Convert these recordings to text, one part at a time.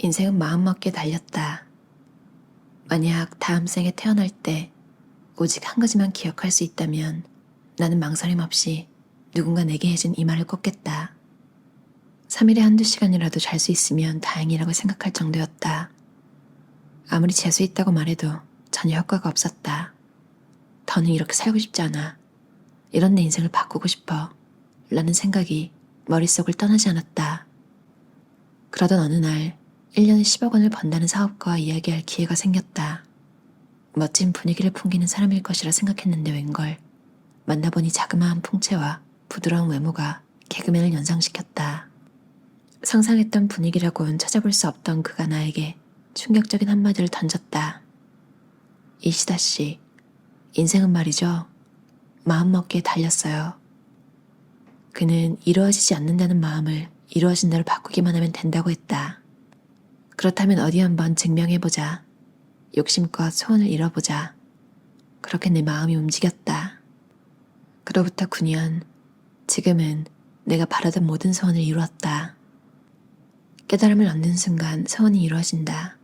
인생은 마음먹기에 달렸다. 만약 다음 생에 태어날 때 오직 한 가지만 기억할 수 있다면 나는 망설임 없이 누군가 내게 해준 이 말을 꼽겠다. 3일에 한두 시간이라도 잘 수 있으면 다행이라고 생각할 정도였다. 아무리 재수 있다고 말해도 전혀 효과가 없었다. 더는 이렇게 살고 싶지 않아. 이런 내 인생을 바꾸고 싶어. 라는 생각이 머릿속을 떠나지 않았다. 그러던 어느 날 1년에 10억 원을 번다는 사업가와 이야기할 기회가 생겼다. 멋진 분위기를 풍기는 사람일 것이라 생각했는데 웬걸. 만나보니 자그마한 풍채와 부드러운 외모가 개그맨을 연상시켰다. 상상했던 분위기라고는 찾아볼 수 없던 그가 나에게 충격적인 한마디를 던졌다. 이시다 씨, 인생은 말이죠. 마음먹기에 달렸어요. 그는 이루어지지 않는다는 마음을 이루어진 대로 바꾸기만 하면 된다고 했다. 그렇다면 어디 한번 증명해보자. 욕심껏 소원을 이뤄보자. 그렇게 내 마음이 움직였다. 그로부터 9년, 지금은 내가 바라던 모든 소원을 이루었다. 깨달음을 얻는 순간 소원이 이루어진다.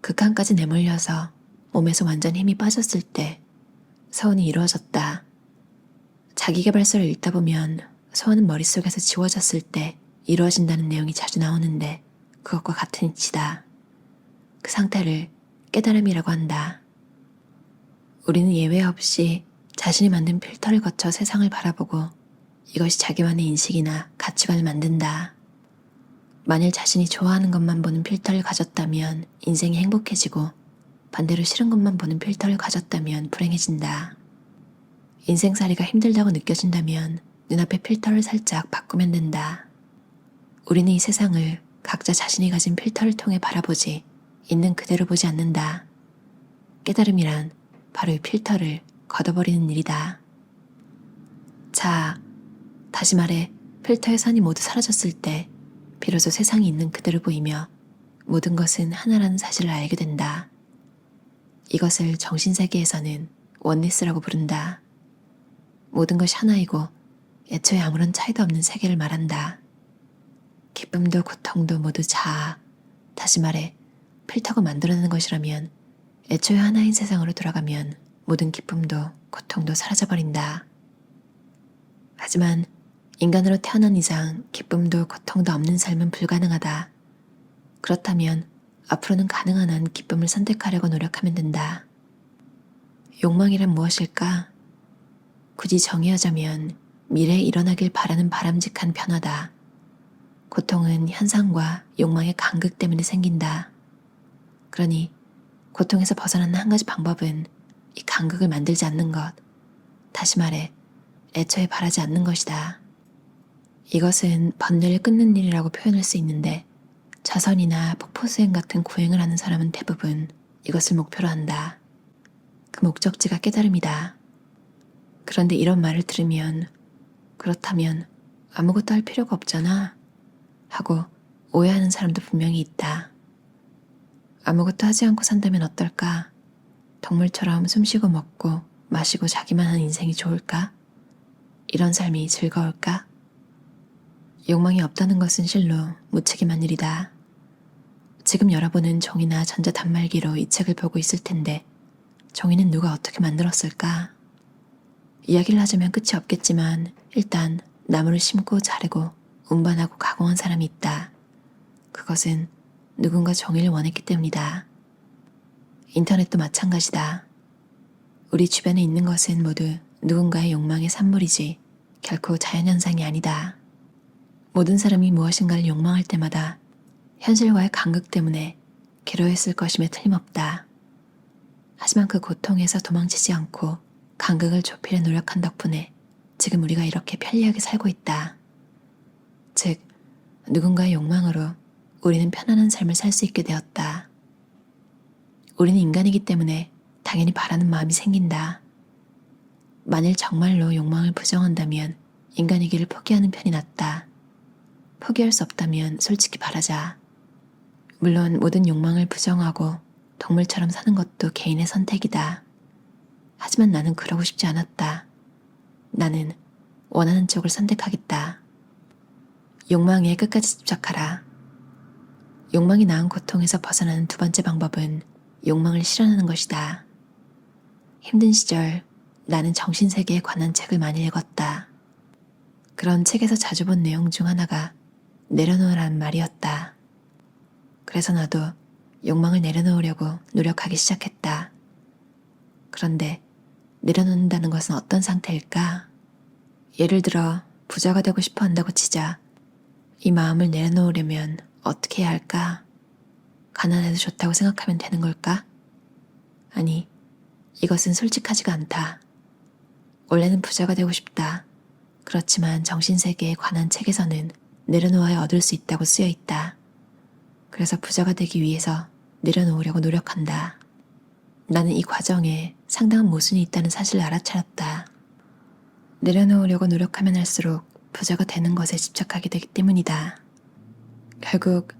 극한까지 내몰려서 몸에서 완전 힘이 빠졌을 때 소원이 이루어졌다. 자기계발서를 읽다 보면 소원은 머릿속에서 지워졌을 때 이루어진다는 내용이 자주 나오는데 그것과 같은 이치다. 그 상태를 깨달음이라고 한다. 우리는 예외 없이 자신이 만든 필터를 거쳐 세상을 바라보고 이것이 자기만의 인식이나 가치관을 만든다. 만일 자신이 좋아하는 것만 보는 필터를 가졌다면 인생이 행복해지고 반대로 싫은 것만 보는 필터를 가졌다면 불행해진다. 인생살이가 힘들다고 느껴진다면 눈앞의 필터를 살짝 바꾸면 된다. 우리는 이 세상을 각자 자신이 가진 필터를 통해 바라보지 있는 그대로 보지 않는다. 깨달음이란 바로 이 필터를 걷어버리는 일이다. 자, 다시 말해 필터의 선이 모두 사라졌을 때 비로소 세상이 있는 그대로 보이며 모든 것은 하나라는 사실을 알게 된다. 이것을 정신세계에서는 원네스라고 부른다. 모든 것이 하나이고 애초에 아무런 차이도 없는 세계를 말한다. 기쁨도 고통도 모두 자아, 다시 말해 필터가 만들어내는 것이라면 애초에 하나인 세상으로 돌아가면 모든 기쁨도 고통도 사라져버린다. 하지만 인간으로 태어난 이상 기쁨도 고통도 없는 삶은 불가능하다. 그렇다면 앞으로는 가능한 한 기쁨을 선택하려고 노력하면 된다. 욕망이란 무엇일까? 굳이 정의하자면 미래에 일어나길 바라는 바람직한 변화다. 고통은 현상과 욕망의 간극 때문에 생긴다. 그러니 고통에서 벗어나는 한 가지 방법은 이 간극을 만들지 않는 것, 다시 말해 애초에 바라지 않는 것이다. 이것은 번뇌를 끊는 일이라고 표현할 수 있는데 자선이나 폭포수행 같은 구행을 하는 사람은 대부분 이것을 목표로 한다. 그 목적지가 깨달음이다. 그런데 이런 말을 들으면 그렇다면 아무것도 할 필요가 없잖아 하고 오해하는 사람도 분명히 있다. 아무것도 하지 않고 산다면 어떨까? 동물처럼 숨쉬고 먹고 마시고 자기만 하는 인생이 좋을까? 이런 삶이 즐거울까? 욕망이 없다는 것은 실로 무책임한 일이다. 지금 여러분은 종이나 전자단말기로 이 책을 보고 있을 텐데 종이는 누가 어떻게 만들었을까? 이야기를 하자면 끝이 없겠지만 일단 나무를 심고 자르고 운반하고 가공한 사람이 있다. 그것은 누군가 종이를 원했기 때문이다. 인터넷도 마찬가지다. 우리 주변에 있는 것은 모두 누군가의 욕망의 산물이지 결코 자연현상이 아니다. 모든 사람이 무엇인가를 욕망할 때마다 현실과의 간극 때문에 괴로워했을 것임에 틀림없다. 하지만 그 고통에서 도망치지 않고 간극을 좁히려 노력한 덕분에 지금 우리가 이렇게 편리하게 살고 있다. 즉, 누군가의 욕망으로 우리는 편안한 삶을 살 수 있게 되었다. 우리는 인간이기 때문에 당연히 바라는 마음이 생긴다. 만일 정말로 욕망을 부정한다면 인간이기를 포기하는 편이 낫다. 포기할 수 없다면 솔직히 바라자. 물론 모든 욕망을 부정하고 동물처럼 사는 것도 개인의 선택이다. 하지만 나는 그러고 싶지 않았다. 나는 원하는 쪽을 선택하겠다. 욕망에 끝까지 집착하라. 욕망이 낳은 고통에서 벗어나는 두 번째 방법은 욕망을 실현하는 것이다. 힘든 시절 나는 정신세계에 관한 책을 많이 읽었다. 그런 책에서 자주 본 내용 중 하나가 내려놓으라는 말이었다. 그래서 나도 욕망을 내려놓으려고 노력하기 시작했다. 그런데 내려놓는다는 것은 어떤 상태일까? 예를 들어 부자가 되고 싶어 한다고 치자. 이 마음을 내려놓으려면 어떻게 해야 할까? 가난해도 좋다고 생각하면 되는 걸까? 아니, 이것은 솔직하지가 않다. 원래는 부자가 되고 싶다. 그렇지만 정신세계에 관한 책에서는 내려놓아야 얻을 수 있다고 쓰여 있다. 그래서 부자가 되기 위해서 내려놓으려고 노력한다. 나는 이 과정에 상당한 모순이 있다는 사실을 알아차렸다. 내려놓으려고 노력하면 할수록 부자가 되는 것에 집착하게 되기 때문이다. 결국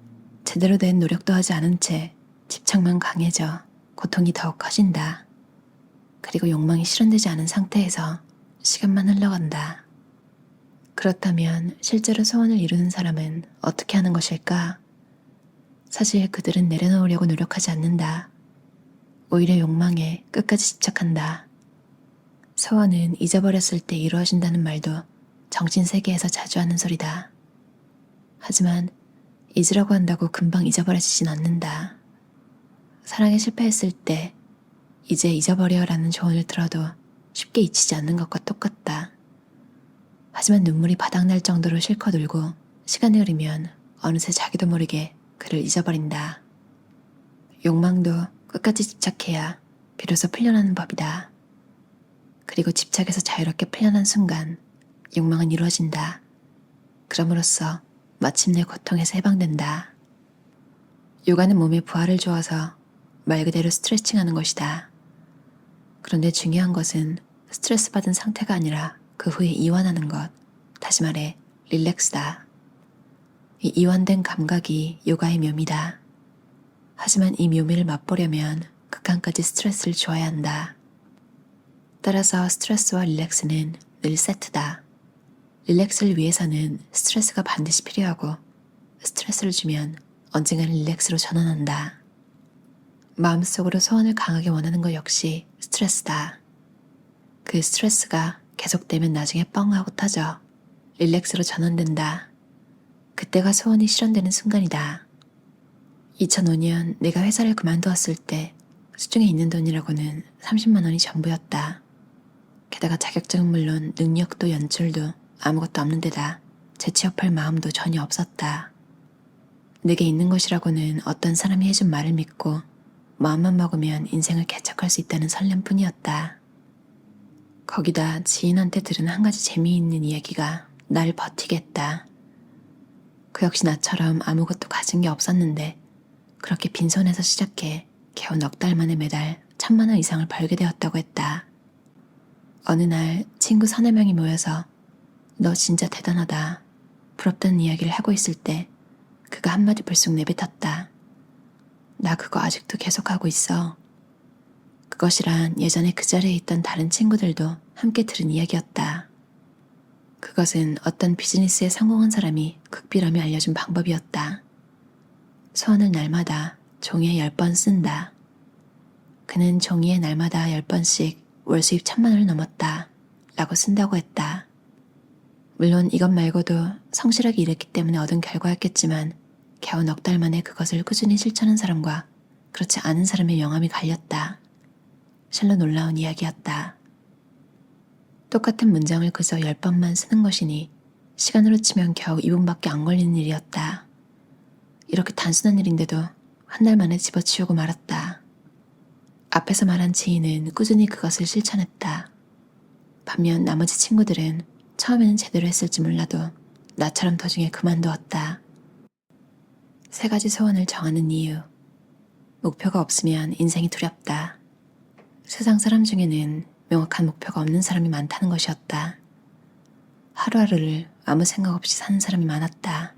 제대로 된 노력도 하지 않은 채 집착만 강해져 고통이 더욱 커진다. 그리고 욕망이 실현되지 않은 상태에서 시간만 흘러간다. 그렇다면 실제로 소원을 이루는 사람은 어떻게 하는 것일까? 사실 그들은 내려놓으려고 노력하지 않는다. 오히려 욕망에 끝까지 집착한다. 소원은 잊어버렸을 때 이루어진다는 말도 정신세계에서 자주 하는 소리다. 하지만 잊으려고 한다고 금방 잊어버려지진 않는다. 사랑에 실패했을 때 이제 잊어버려라는 조언을 들어도 쉽게 잊히지 않는 것과 똑같다. 하지만 눈물이 바닥날 정도로 실컷 울고 시간이 흐르면 어느새 자기도 모르게 그를 잊어버린다. 욕망도 끝까지 집착해야 비로소 풀려나는 법이다. 그리고 집착에서 자유롭게 풀려난 순간 욕망은 이루어진다. 그럼으로써 마침내 고통에서 해방된다. 요가는 몸에 부하를 주어서 말 그대로 스트레칭하는 것이다. 그런데 중요한 것은 스트레스 받은 상태가 아니라 그 후에 이완하는 것, 다시 말해 릴렉스다. 이 이완된 감각이 요가의 묘미다. 하지만 이 묘미를 맛보려면 극한까지 스트레스를 주어야 한다. 따라서 스트레스와 릴렉스는 늘 세트다. 릴렉스를 위해서는 스트레스가 반드시 필요하고 스트레스를 주면 언젠가는 릴렉스로 전환한다. 마음속으로 소원을 강하게 원하는 것 역시 스트레스다. 그 스트레스가 계속되면 나중에 뻥 하고 터져 릴렉스로 전환된다. 그때가 소원이 실현되는 순간이다. 2005년 내가 회사를 그만두었을 때 수중에 있는 돈이라고는 30만 원이 전부였다. 게다가 자격증은 물론 능력도 연출도 아무것도 없는 데다 재취업할 마음도 전혀 없었다. 내게 있는 것이라고는 어떤 사람이 해준 말을 믿고 마음만 먹으면 인생을 개척할 수 있다는 설렘뿐이었다. 거기다 지인한테 들은 한 가지 재미있는 이야기가 나를 버티게 했다. 그 역시 나처럼 아무것도 가진 게 없었는데 그렇게 빈손에서 시작해 겨우 넉 달 만에 매달 1,000만 원 이상을 벌게 되었다고 했다. 어느 날 친구 3~4명이 모여서 너 진짜 대단하다, 부럽다는 이야기를 하고 있을 때 그가 한마디 불쑥 내뱉었다. 나 그거 아직도 계속하고 있어. 그것이란 예전에 그 자리에 있던 다른 친구들도 함께 들은 이야기였다. 그것은 어떤 비즈니스에 성공한 사람이 극비람이 알려준 방법이었다. 소원을 날마다 종이에 10번 쓴다. 그는 종이에 날마다 10번씩 월 수입 1,000만 원을 넘었다 라고 쓴다고 했다. 물론 이것 말고도 성실하게 일했기 때문에 얻은 결과였겠지만 겨우 넉 달 만에 그것을 꾸준히 실천한 사람과 그렇지 않은 사람의 명암이 갈렸다. 실로 놀라운 이야기였다. 똑같은 문장을 그저 10번만 쓰는 것이니 시간으로 치면 겨우 2분밖에 안 걸리는 일이었다. 이렇게 단순한 일인데도 한 달 만에 집어치우고 말았다. 앞에서 말한 지인은 꾸준히 그것을 실천했다. 반면 나머지 친구들은 처음에는 제대로 했을지 몰라도 나처럼 도중에 그만두었다. 3가지 소원을 정하는 이유. 목표가 없으면 인생이 두렵다. 세상 사람 중에는 명확한 목표가 없는 사람이 많다는 것이었다. 하루하루를 아무 생각 없이 사는 사람이 많았다.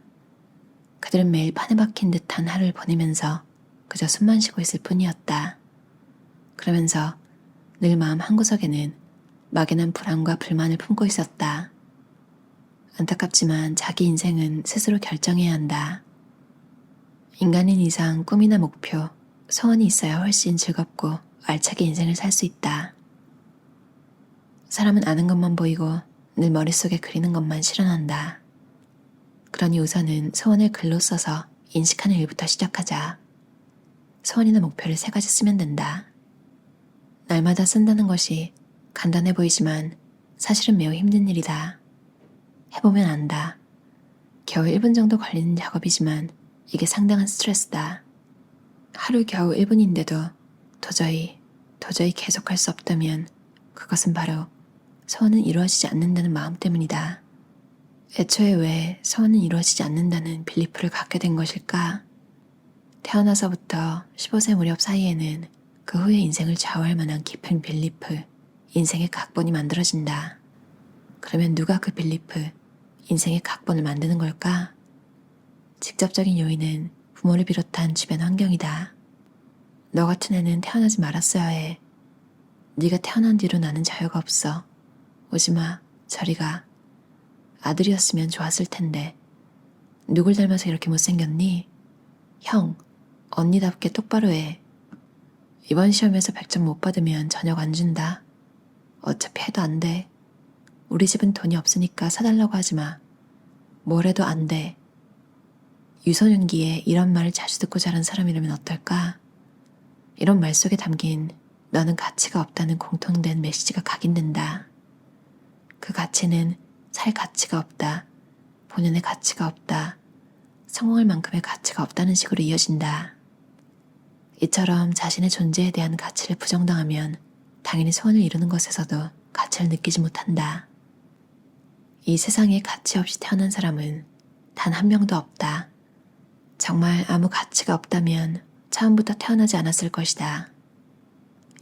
그들은 매일 판에 박힌 듯한 하루를 보내면서 그저 숨만 쉬고 있을 뿐이었다. 그러면서 늘 마음 한구석에는 막연한 불안과 불만을 품고 있었다. 안타깝지만 자기 인생은 스스로 결정해야 한다. 인간인 이상 꿈이나 목표, 소원이 있어야 훨씬 즐겁고 알차게 인생을 살 수 있다. 사람은 아는 것만 보이고 늘 머릿속에 그리는 것만 실현한다. 그러니 우선은 소원을 글로 써서 인식하는 일부터 시작하자. 소원이나 목표를 3가지 쓰면 된다. 날마다 쓴다는 것이 간단해 보이지만 사실은 매우 힘든 일이다. 해보면 안다. 겨우 1분 정도 걸리는 작업이지만 이게 상당한 스트레스다. 하루 겨우 1분인데도 도저히 계속할 수 없다면 그것은 바로 소원은 이루어지지 않는다는 마음 때문이다. 애초에 왜 소원은 이루어지지 않는다는 빌리프를 갖게 된 것일까? 태어나서부터 15세 무렵 사이에는 그 후의 인생을 좌우할 만한 깊은 빌리프, 인생의 각본이 만들어진다. 그러면 누가 그 빌리프, 인생의 각본을 만드는 걸까? 직접적인 요인은 부모를 비롯한 주변 환경이다. 너 같은 애는 태어나지 말았어야 해. 네가 태어난 뒤로 나는 자유가 없어. 오지마, 저리 가. 아들이었으면 좋았을 텐데. 누굴 닮아서 이렇게 못생겼니? 형, 언니답게 똑바로 해. 이번 시험에서 100점 못 받으면 저녁 안 준다. 어차피 해도 안 돼. 우리 집은 돈이 없으니까 사달라고 하지 마. 뭘 해도 안 돼. 유소년기에 이런 말을 자주 듣고 자란 사람이라면 어떨까? 이런 말 속에 담긴 너는 가치가 없다는 공통된 메시지가 각인된다. 그 가치는 살 가치가 없다. 본연의 가치가 없다. 성공할 만큼의 가치가 없다는 식으로 이어진다. 이처럼 자신의 존재에 대한 가치를 부정당하면 당연히 소원을 이루는 것에서도 가치를 느끼지 못한다. 이 세상에 가치 없이 태어난 사람은 단 한 명도 없다. 정말 아무 가치가 없다면 처음부터 태어나지 않았을 것이다.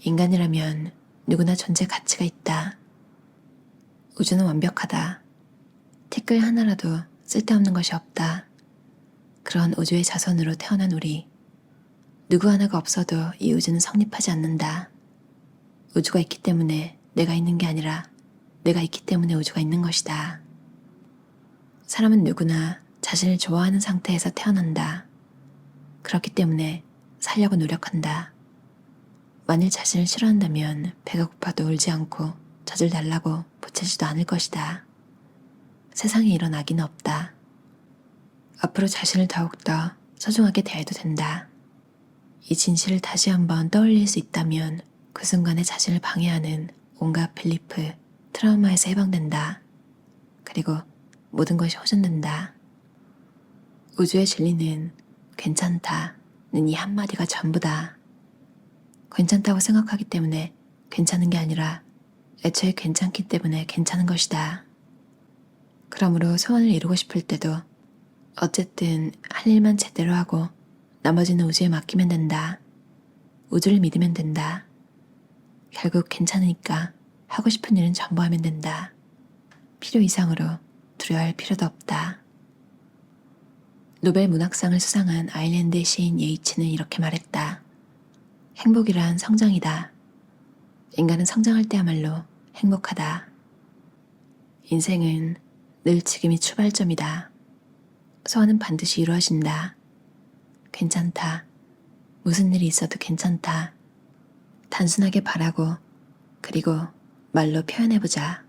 인간이라면 누구나 존재 가치가 있다. 우주는 완벽하다. 티끌 하나라도 쓸데없는 것이 없다. 그런 우주의 자손으로 태어난 우리. 누구 하나가 없어도 이 우주는 성립하지 않는다. 우주가 있기 때문에 내가 있는 게 아니라 내가 있기 때문에 우주가 있는 것이다. 사람은 누구나 자신을 좋아하는 상태에서 태어난다. 그렇기 때문에 살려고 노력한다. 만일 자신을 싫어한다면 배가 고파도 울지 않고 젖을 달라고 보채지도 않을 것이다. 세상에 이런 악의는 없다. 앞으로 자신을 더욱더 소중하게 대해도 된다. 이 진실을 다시 한번 떠올릴 수 있다면 그 순간에 자신을 방해하는 온갖 빌리프, 트라우마에서 해방된다. 그리고 모든 것이 호전된다. 우주의 진리는 괜찮다는 이 한마디가 전부다. 괜찮다고 생각하기 때문에 괜찮은 게 아니라 애초에 괜찮기 때문에 괜찮은 것이다. 그러므로 소원을 이루고 싶을 때도 어쨌든 할 일만 제대로 하고 나머지는 우주에 맡기면 된다. 우주를 믿으면 된다. 결국 괜찮으니까 하고 싶은 일은 전부 하면 된다. 필요 이상으로 두려워할 필요도 없다. 노벨 문학상을 수상한 아일랜드의 시인 예이츠는 이렇게 말했다. 행복이란 성장이다. 인간은 성장할 때야말로 행복하다. 인생은 늘 지금이 출발점이다. 소원은 반드시 이루어진다. 괜찮다. 무슨 일이 있어도 괜찮다. 단순하게 바라고 그리고 말로 표현해보자.